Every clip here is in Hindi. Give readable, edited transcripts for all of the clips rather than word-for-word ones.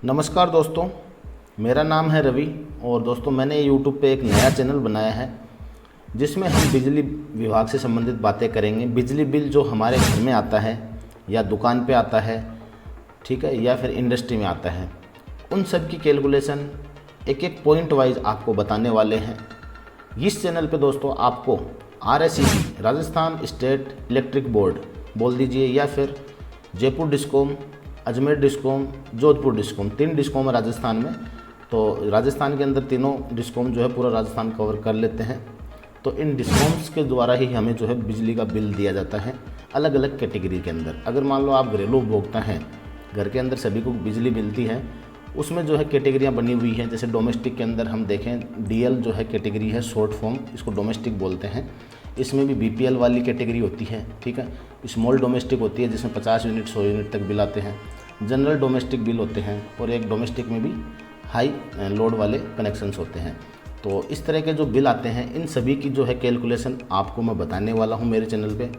नमस्कार दोस्तों, मेरा नाम है रवि और दोस्तों मैंने यूट्यूब पे एक नया चैनल बनाया है जिसमें हम बिजली विभाग से संबंधित बातें करेंगे। बिजली बिल जो हमारे घर में आता है या दुकान पे आता है, ठीक है, या फिर इंडस्ट्री में आता है, उन सब की कैलकुलेशन एक एक पॉइंट वाइज आपको बताने वाले हैं। इस चैनल पे दोस्तों आपको RSEB Rajasthan state electric board बोल दीजिए, या फिर Jaipur discom, Ajmer discom, Jodhpur discom, 3 discom है राजस्थान में। तो राजस्थान के अंदर तीनों डिस्कॉम जो है पूरा राजस्थान कवर कर लेते हैं। तो इन डिस्कॉम्स के द्वारा ही हमें जो है बिजली का बिल दिया जाता है अलग अलग कैटेगरी के अंदर। अगर मान लो आप घरेलू उपभोक्ता हैं, घर के अंदर सभी को बिजली मिलती है, उसमें जो है कैटेगरियाँ बनी हुई हैं। जैसे डोमेस्टिक के अंदर हम देखें, DL जो है कैटेगरी है, शॉर्ट फॉर्म, इसको डोमेस्टिक बोलते हैं। इसमें भी BPL वाली कैटेगरी होती है, ठीक है। स्मॉल डोमेस्टिक होती है जिसमें 50 यूनिट 100 यूनिट तक बिल आते हैं। जनरल डोमेस्टिक बिल होते हैं और एक डोमेस्टिक में भी हाई लोड वाले कनेक्शंस होते हैं। तो इस तरह के जो बिल आते हैं, इन सभी की जो है कैलकुलेशन आपको मैं बताने वाला हूं मेरे चैनल पे।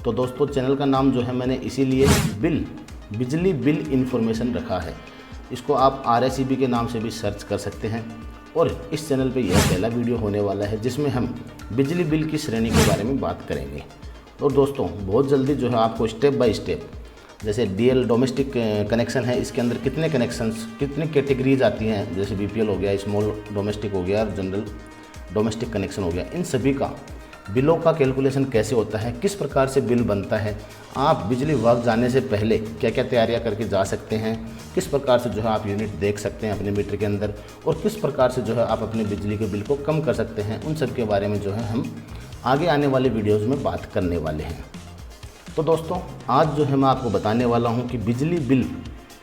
तो दोस्तों चैनल का नाम जो है मैंने इसीलिए बिजली बिल इन्फॉर्मेशन रखा है। इसको आप RSEB के नाम से भी सर्च कर सकते हैं। और इस चैनल पे यह पहला वीडियो होने वाला है जिसमें हम बिजली बिल की श्रेणी के बारे में बात करेंगे। और दोस्तों बहुत जल्दी जो है आपको स्टेप बाय स्टेप, जैसे DL डोमेस्टिक कनेक्शन है, इसके अंदर कितने कनेक्शंस, कितनी कैटेगरीज आती हैं, जैसे BPL हो गया, स्मॉल डोमेस्टिक हो गया और जनरल डोमेस्टिक कनेक्शन हो गया, इन सभी का बिलों का कैलकुलेशन कैसे होता है, किस प्रकार से बिल बनता है, आप बिजली विभाग जाने से पहले क्या क्या तैयारियां करके जा सकते हैं, किस प्रकार से जो है आप यूनिट देख सकते हैं अपने मीटर के अंदर, और किस प्रकार से जो है आप अपने बिजली के बिल को कम कर सकते हैं, उन सब के बारे में जो है हम आगे आने वाले वीडियोज़ में बात करने वाले हैं। तो दोस्तों आज जो है मैं आपको बताने वाला हूं कि बिजली बिल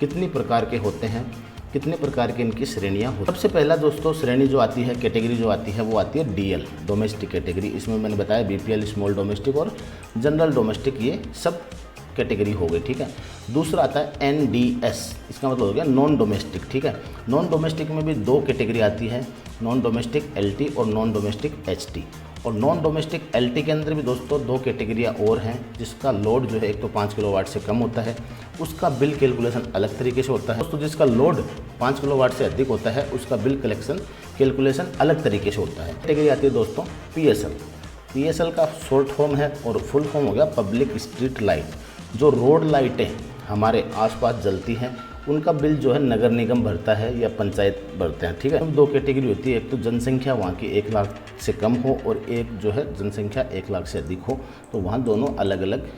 कितनी प्रकार के होते हैं, कितने प्रकार की इनकी श्रेणियां होती हैं। सबसे पहला दोस्तों श्रेणी जो आती है, कैटेगरी जो आती है, वो आती है DL डोमेस्टिक कैटेगरी। इसमें मैंने बताया BPL स्मॉल डोमेस्टिक और जनरल डोमेस्टिक, ये सब कैटेगरी हो गई, ठीक है। दूसरा आता है NDS, इसका मतलब हो गया नॉन डोमेस्टिक, ठीक है। नॉन डोमेस्टिक में भी 2 कैटेगरी आती है, नॉन डोमेस्टिक LT और नॉन डोमेस्टिक HT। और नॉन डोमेस्टिक LT के अंदर भी दोस्तों 2 कैटेगरियाँ और हैं, जिसका लोड जो है एक तो 5 किलोवाट से कम होता है, उसका बिल कैलकुलेशन अलग तरीके से होता है। दोस्तों जिसका लोड 5 किलोवाट से अधिक होता है, उसका बिल कैलकुलेशन अलग तरीके से होता है। कैटेगरी आती है दोस्तों PSL का शॉर्ट फॉर्म है और फुल फॉर्म हो गया पब्लिक स्ट्रीट लाइट। जो रोड लाइटें हमारे आसपास जलती हैं, उनका बिल जो है नगर निगम भरता है या पंचायत भरते हैं, ठीक है। 2 कैटेगरी होती है, एक तो जनसंख्या वहाँ की 1 लाख से कम हो और एक जो है जनसंख्या 1 लाख से अधिक हो, तो वहाँ दोनों अलग अलग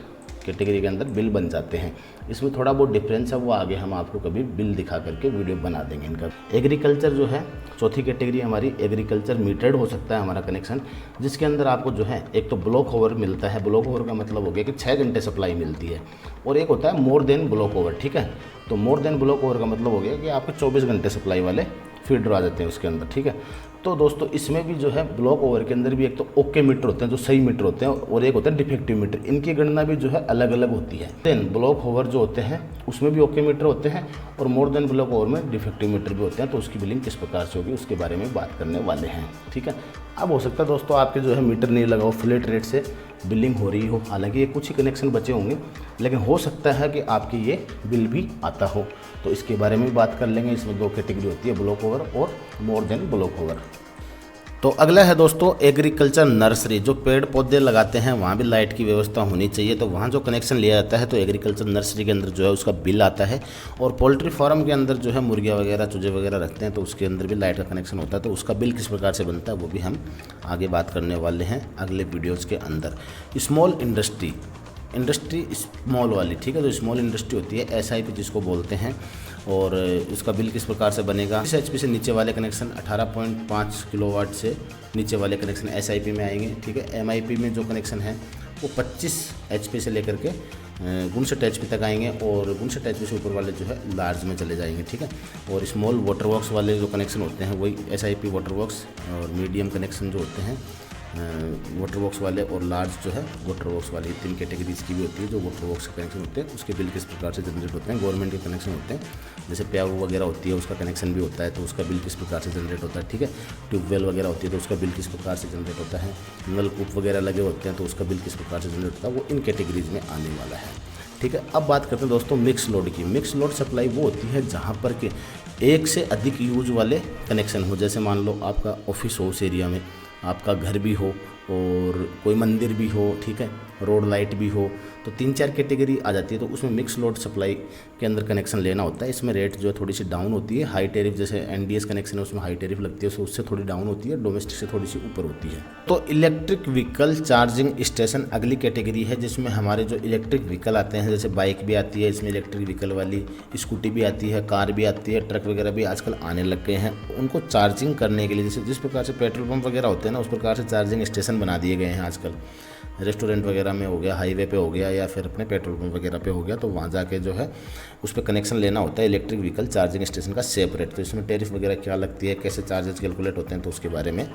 कैटेगरी के अंदर बिल बन जाते हैं। इसमें थोड़ा बहुत डिफरेंस है, वो आगे हम आपको कभी बिल दिखा करके वीडियो बना देंगे इनका। एग्रीकल्चर जो है चौथी कैटेगरी हमारी, एग्रीकल्चर मीटर्ड हो सकता है हमारा कनेक्शन, जिसके अंदर आपको जो है एक तो ब्लॉक ओवर मिलता है। ब्लॉक ओवर का मतलब हो गया कि 6 घंटे सप्लाई मिलती है, और एक होता है मोर देन ब्लॉक ओवर, ठीक है। तो मोर देन ब्लॉक ओवर का मतलब हो गया कि आपके 24 घंटे सप्लाई वाले फीडर आ जाते हैं उसके अंदर, ठीक है। तो दोस्तों इसमें भी जो है ब्लॉक ओवर के अंदर भी एक तो ओके मीटर होते हैं जो सही मीटर होते हैं, और एक होता है डिफेक्टिव मीटर। इनकी गणना भी जो है अलग अलग होती है। देन ब्लॉक ओवर जो होते हैं उसमें भी ओके मीटर होते हैं, और मोर देन ब्लॉक ओवर में डिफेक्टिव मीटर भी होते हैं। तो उसकी बिलिंग किस प्रकार से होगी उसके बारे में बात करने वाले हैं, ठीक है। अब हो सकता है दोस्तों आपके जो है मीटर नहीं लगा हो, फ्लैट रेट से बिलिंग हो रही हो, हालांकि ये कुछ ही कनेक्शन बचे होंगे, लेकिन हो सकता है कि आपकी ये बिल भी आता हो। तो इसके बारे में बात कर लेंगे। इसमें 2 कैटेगरी होती है, ब्लॉक ओवर और मोर देन ब्लॉक ओवर। तो अगला है दोस्तों एग्रीकल्चर नर्सरी। जो पेड़ पौधे लगाते हैं वहाँ भी लाइट की व्यवस्था होनी चाहिए, तो वहाँ जो कनेक्शन लिया जाता है तो एग्रीकल्चर नर्सरी के अंदर जो है उसका बिल आता है। और पोल्ट्री फार्म के अंदर जो है मुर्गियाँ वगैरह चूजे वगैरह रखते हैं, तो उसके अंदर भी लाइट का कनेक्शन होता है। तो उसका बिल किस प्रकार से बनता है वो भी हम आगे बात करने वाले हैं अगले वीडियोज़ के अंदर। स्मॉल इंडस्ट्री स्मॉल वाली, ठीक है। जो स्मॉल इंडस्ट्री होती है SIP जिसको बोलते हैं, और उसका बिल किस प्रकार से बनेगा। 20 HP से नीचे वाले कनेक्शन, 18.5 किलोवाट से नीचे वाले कनेक्शन SIP में आएंगे, ठीक है। MIP में जो कनेक्शन है वो 25 HP से लेकर के 59 HP तक आएंगे, और 59 HP से ऊपर वाले जो है लार्ज में चले जाएंगे, ठीक है। और स्मॉल वाटर वर्क्स वाले जो कनेक्शन होते हैं वही SIP वाटर वर्क्स, और मीडियम कनेक्शन जो होते हैं वाटर वर्क्स वाले, और लार्ज जो है वाटर वर्क्स वाली, 3 कैटेगरीज की भी होती है। जो वाटर वर्क्स के कनेक्शन होते हैं उसके बिल किस प्रकार से जनरेट होते हैं। गवर्नमेंट के कनेक्शन होते हैं, जैसे प्याऊ वगैरह होती है उसका कनेक्शन भी होता है, तो उसका बिल किस प्रकार से जनरेट होता है, ठीक है। ट्यूबवेल वगैरह होती है तो उसका बिल किस प्रकार से जनरेट होता है। नलकूप वगैरह लगे होते हैं तो उसका बिल किस प्रकार से जनरेट होता है, वो इन कैटेगरीज में आने वाला है। ठीक है। अब बात करते हैं दोस्तों मिक्स लोड की। मिक्स लोड सप्लाई वो होती है जहाँ पर के एक से अधिक यूज वाले कनेक्शन हो। जैसे मान लो आपका ऑफिस हो उस एरिया में, आपका घर भी हो और कोई मंदिर भी हो, ठीक है, रोड लाइट भी हो, तो 3-4 कैटेगरी आ जाती है। तो उसमें मिक्स लोड सप्लाई के अंदर कनेक्शन लेना होता है। इसमें रेट जो है थोड़ी सी डाउन होती है। हाई टेरिफ जैसे एनडीएस कनेक्शन है उसमें हाई टेरिफ लगती है, तो उससे थोड़ी डाउन होती है, डोमेस्टिक से थोड़ी सी ऊपर होती है। तो इलेक्ट्रिक व्हीकल चार्जिंग स्टेशन अगली कैटेगरी है, जिसमें हमारे जो इलेक्ट्रिक व्हीकल आते हैं, जैसे बाइक भी आती है इसमें इलेक्ट्रिक व्हीकल वाली, स्कूटी भी आती है, कार भी आती है, ट्रक वगैरह भी आजकल आने लग गए हैं। उनको चार्जिंग करने के लिए जैसे जिस प्रकार से पेट्रोल पंप वगैरह होते हैं ना, उस प्रकार से चार्जिंग स्टेशन बना दिए गए हैं आजकल। रेस्टोरेंट वगैरह में हो गया, हाईवे पे हो गया, या फिर अपने पेट्रोल पंप वगैरह पे हो गया, तो वहाँ जाके जो है उस पर कनेक्शन लेना होता है इलेक्ट्रिक व्हीकल चार्जिंग स्टेशन का सेपरेट। तो इसमें टैरिफ वगैरह क्या लगती है, कैसे चार्जेस कैलकुलेट होते हैं, तो उसके बारे में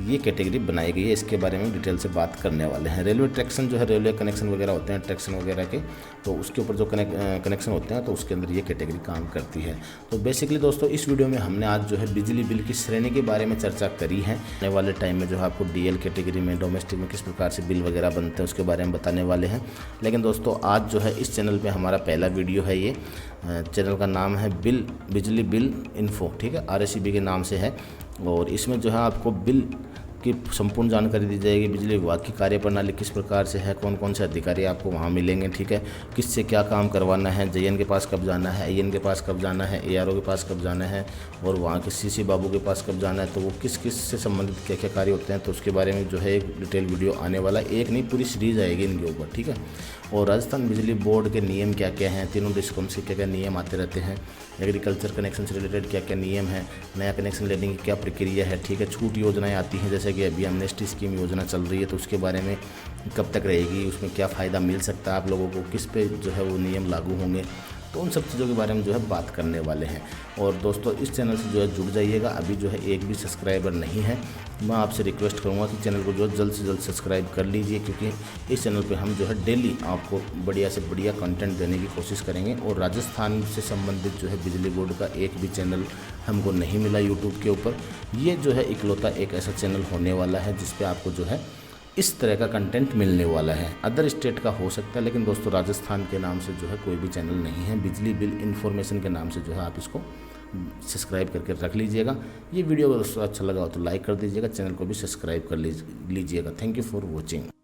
ये कैटेगरी बनाई गई है। इसके बारे में डिटेल से बात करने वाले हैं। रेलवे ट्रैक्शन जो है, रेलवे कनेक्शन वगैरह होते हैं ट्रैक्शन वगैरह के, तो उसके ऊपर जो कनेक्शन होते हैं, तो उसके अंदर ये कैटेगरी काम करती है। तो बेसिकली दोस्तों इस वीडियो में हमने आज जो है बिजली बिल की श्रेणी के बारे में चर्चा करी है। आने वाले टाइम में जो है आपको डीएल कैटेगरी में, डोमेस्टिक में किस प्रकार से बिल वगैरह बनते हैं उसके बारे में बताने वाले हैं। लेकिन दोस्तों आज जो है इस चैनल पर हमारा पहला वीडियो है। ये चैनल का नाम है बिजली बिल इन्फो, ठीक है, RACB के नाम से है। और इसमें जो है आपको बिल की संपूर्ण जानकारी दी जाएगी। बिजली विभाग की कार्यप्रणाली किस प्रकार से है, कौन कौन से अधिकारी आपको वहाँ मिलेंगे, ठीक है, किससे क्या काम करवाना है, JN के पास कब जाना है, AN के पास कब जाना है, ARO के पास कब जाना है, और वहाँ के CC बाबू के पास कब जाना है, तो वो किस किस से संबंधित क्या क्या कार्य होते हैं, तो उसके बारे में जो है एक डिटेल वीडियो आने वाला है। एक नहीं, पूरी सीरीज आएगी इनके ऊपर, ठीक है। और राजस्थान बिजली बोर्ड के नियम क्या क्या हैं, तीनों डिस्कॉम्स के क्या क्या नियम आते रहते हैं, एग्रीकल्चर कनेक्शन से रिलेटेड क्या क्या नियम है, नया कनेक्शन लेने की क्या प्रक्रिया है, ठीक है, छूट योजनाएं आती हैं, जैसे कि अभी एमनेस्टी स्कीम योजना चल रही है, तो उसके बारे में कब तक रहेगी, उसमें क्या फ़ायदा मिल सकता है आप लोगों को, किस पे जो है वो नियम लागू होंगे, तो उन सब चीज़ों के बारे में जो है बात करने वाले हैं। और दोस्तों इस चैनल से जो है जुड़ जाइएगा। अभी जो है एक भी सब्सक्राइबर नहीं है, मैं आपसे रिक्वेस्ट करूंगा कि चैनल को जो है जल्द से जल्द सब्सक्राइब कर लीजिए, क्योंकि इस चैनल पे हम जो है डेली आपको बढ़िया से बढ़िया कंटेंट देने की कोशिश करेंगे। और राजस्थान से संबंधित जो है बिजली बोर्ड का एक भी चैनल हमको नहीं मिला यूट्यूब के ऊपर। ये जो है इकलौता एक ऐसा चैनल होने वाला है जिस पर आपको जो है इस तरह का कंटेंट मिलने वाला है। अदर स्टेट का हो सकता है, लेकिन दोस्तों राजस्थान के नाम से जो है कोई भी चैनल नहीं है। बिजली बिल इन्फॉर्मेशन के नाम से जो है आप इसको सब्सक्राइब करके रख लीजिएगा। ये वीडियो अगर दोस्तों अच्छा लगा हो तो लाइक कर दीजिएगा, चैनल को भी सब्सक्राइब कर लीजिएगा। Thank you for watching.